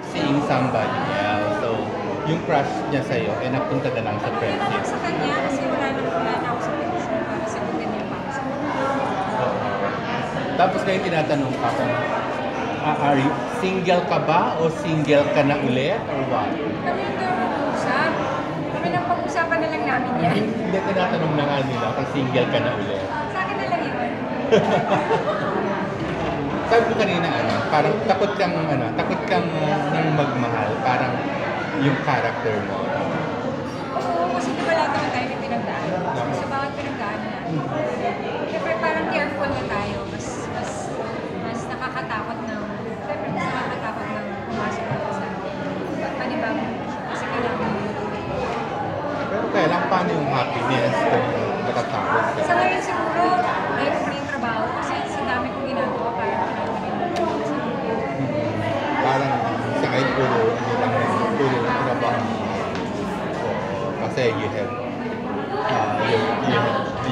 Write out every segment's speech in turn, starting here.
Seeing somebody else. So, yung crush niya sa'yo, eh napunta na lang sa Wala friendship. sa kanya kasi wala na ako sa picture para sagutin niya pa sa Tapos ngayon tinatanong ka kung are you, single ka ba o single ka na ulit or what? Kami yung mag-usap. Kami lang pag-usapan na lang namin yan. Hindi, tinatanong na nga nila kung single ka na ulit. Sa akin na lang yun. Sabi mo kanina, parang takot kang nang magmahal, parang yung character mo. Oo, kasi di ba lahat naman tayo may pinagdaan. Sa bawat pinagdaan natin. Siyempre parang careful na tayo. Mas nakakatakot ng, siyempre mas nakakatakot ng pumasok ako sa panibagong relasyon. Kasi kailangan mo. Pero kaya lang, paano yung happiness kung natatakot ka? Sa ngayon siguro, dahil ko na yung trabaho kasi sa dami kong ginagawa para Parang sa kahit puro trabaho. Kasi you have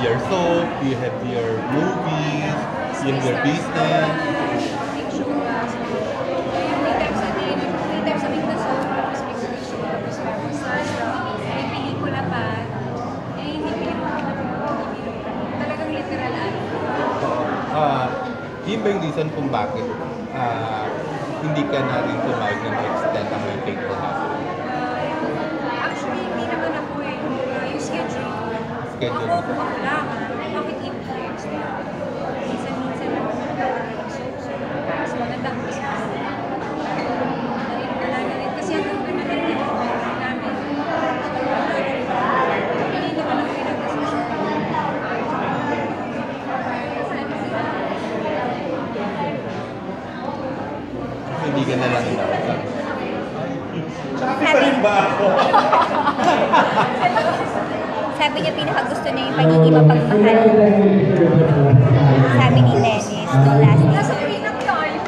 your soap, you have your movies, you have your business. make sure may times sa day, may times sa week na so, tapos may show, tapos may pelikula pa. Eh, hindi pelikula talagang literal Yun ba yung reason kung bakit hindi ka na rin tumayag na ma-extend ang may fake to happen? Actually, hindi naman ako yung schedule. Schedule. Ako lang, bakit influence? Minsan lang ako nagkakaroon. So, mas maganda ko sa dahil wala na rin. Kasi hanggang doon na rin yung namin. Hindi naman ako pinag-desisyon. Hindi ka na lang inawag. Sabi Sabi niya pinakagusto niya yung pagiging mapagmahal. Sabi ni Dennis, no last Nasa pinag-time.